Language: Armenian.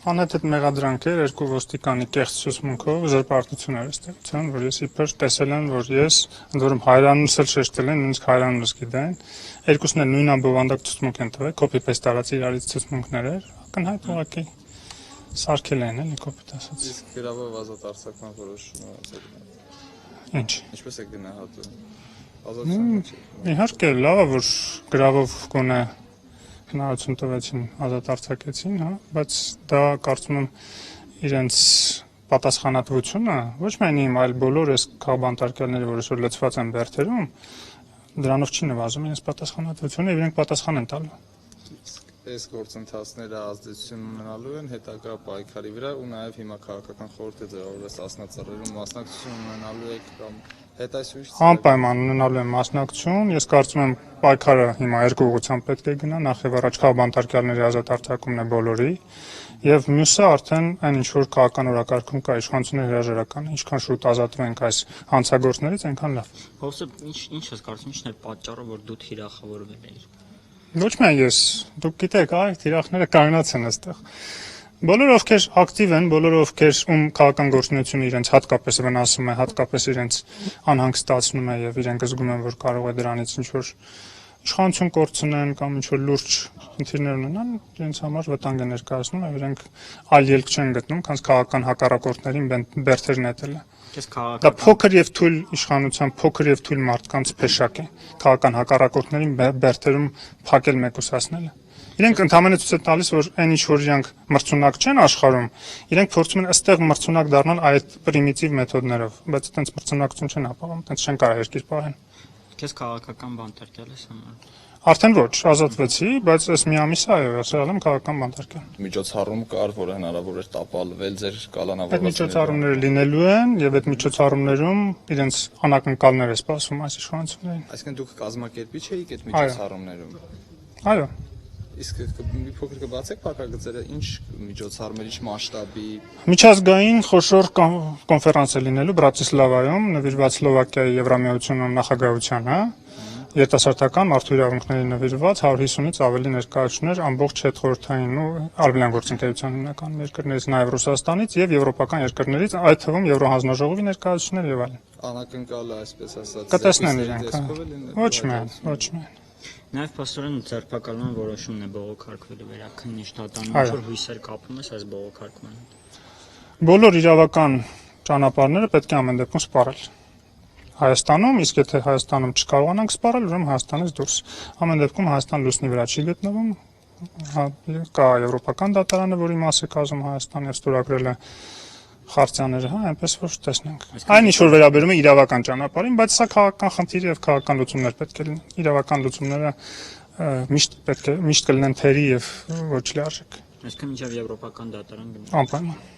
Անհետ մեղադրանք էր երկու ոստիկանի կեղծ ցուցմունքով զրպարտություններ ստեղծան, որ ես իբր տեսել եմ, որ ես ընդ որում հայրանուս էլ շեշտել են, նույնիսկ հայրանուս գիտեն։ Երկուսն էլ նույն ամբողջանակ ցուցմունք են տվել, copy-paste արած իրարից ցուցմունքներ էր, ակնհայտ ուղղակի սարքել են, էլի copy ասած։ Իսկ գրավոր ազատ արձակման որոշումը Ինչ։ ինչպես է գնահատում։ Ազատությունը։ Իհարկե, լավ է, որ գրավոր գոնե հնարավորություն տվեցին ազատ արձակեցին, հա, բայց դա կարծում եմ իրենց պատասխանատվությունը ոչ միայն իմ, այլ բոլոր այս քաղբանտարկյալների, որ այսօր լցված են բերդերում, դրանով չի նվազում իրենց պատասխանատվությունը եւ իրենք պատասխան են տալու։ Այս գործընթացները ազդեցություն ունենալու են հետագա պայքարի վրա ու նաև հիմա քաղաքական խորհուրդ է ձևավորված ասնածառայում մասնակցություն ունենալու եք կամ հետայսույթ Անպայման ունենալու են մասնակցություն, ես կարծում եմ պայքարը հիմա երկու ուղղությամբ պետք է գնա, նախ եւ առաջ քաղբանտարկյալների ազատ արձակումն է բոլորի եւ մյուսը արդեն այն ինչ որ քաղաքական օրակարգում կա իշխանությունների հրաժարական, ինչքան շուտ ազատվենք այս հանցագործներից, այնքան լավ։ Հովսեփ, ինչ ես կարծում, ինչն է պատճառը, որ դու թիրախավորվել ես։ Ոչ միայն ես, դուք գիտեք, թիրախները կանգնած են այստեղ։ Բոլորը ովքեր ակտիվ են, բոլորը ովքեր ում քաղաքական գործունեությունը իրենց հատկապես վնասում է, հատկապես իրենց անհանգստացնում է եւ իրենք զգում են, որ կարող է դրանից ինչ-որ իշխանություն կորցնեն կամ ինչ-որ լուրջ խնդիրներ ունենան, իրենց համար վտանգ է ներկայացնում եւ իրենք այլ ելք չեն գտնում, քան քաղաքական հակառակորդներին բերդեր նետելը։ Դա փոքր եւ թույլ իշխանության, փոքր եւ թույլ մարդկանց փեշակ է քաղաքական հակառակորդներին բերդերում փակել մեկուսացնելը։ Իրենք ընդհանրապես ցույց են տալիս, որ այն ինչ որ իրանք մրցունակ չեն աշխարհում, իրենք փորձում են ըստեղ մրցունակ դառնալ այդ պրիմիտիվ մեթոդներով, բայց այդպես մրցունակություն չեն ապահովում, այդպես չեն կարող երկիր պահեն։ Քեզ քաղաքական բանտարկյալ ես համարում։ Արդեն ոչ, ազատվեցի, բայց այս մի ամիսը այո, ասել եմ քաղաքական բանտարկյալ։ միջոցառում կար, որ հնարավոր էր տապալվել ձեր Այդ կալանավորվածները։ միջոցառումները լինելու են եւ այդ միջոցառումներում իրենց անակնկալներ է սպասում այս իշխանություններին։ Այսինքն դուք կազմակերպիչ էիք այդ միջոցառումներում։ Այո։ Իսկ մի փոքր կբացեք փակագծերը, ինչ միջոցառումներ, ինչ մասշտաբի։ Միջազգային խոշոր կոնֆերանս է լինելու Բրատիսլավայում, նվիրված Սլովակիայի Եվրամիության նախագահությանը, երիտասարդական մարդու իրավունքների նվիրված 150-ից ավելի ներկայացուցիչներ ամբողջ հետխորհրդային ու արևելյան գործընկերության հիմնական երկրներից, նաև Ռուսաստանից եւ եվրոպական երկրներից, այդ թվում Եվրոհանձնաժողովի ներկայացուցիչներ եւ այլն։ Անակնկալը, այսպես ասած, Կտեսնեն իրենք։ Ոչ միայն։ Նաև փաստորեն ձերբակալման որոշումն է բողոքարկվելու վերաքննիչ դատարանում, ինչ որ հույսեր կապում ես այս բողոքարկման։ Բոլոր իրավական ճանապարհները պետք է ամեն դեպքում սպառել։ Հայաստանում, իսկ եթե Հայաստանում չկարողանանք սպառել, ուրեմն Հայաստանից դուրս։ Ամեն դեպքում Հայաստան լուսնի վրա չի գտնվում, կա եվրոպական դատարանը, որի մաս է կազմում Հայաստանը եւ ստորագրել է խարտիաները, հա, այնպես որ տեսնենք։ Այն ինչ որ վերաբերում է իրավական ճանապարհին, բայց սա քաղաքական խնդիր եւ քաղաքական լուծումներ պետք է լինեն։ Իրավական լուծումները միշտ կլինեն թերի եւ ոչ լիարժեք։ Այսինքն մինչև եվրոպական դատարան գնա։ Անպայման։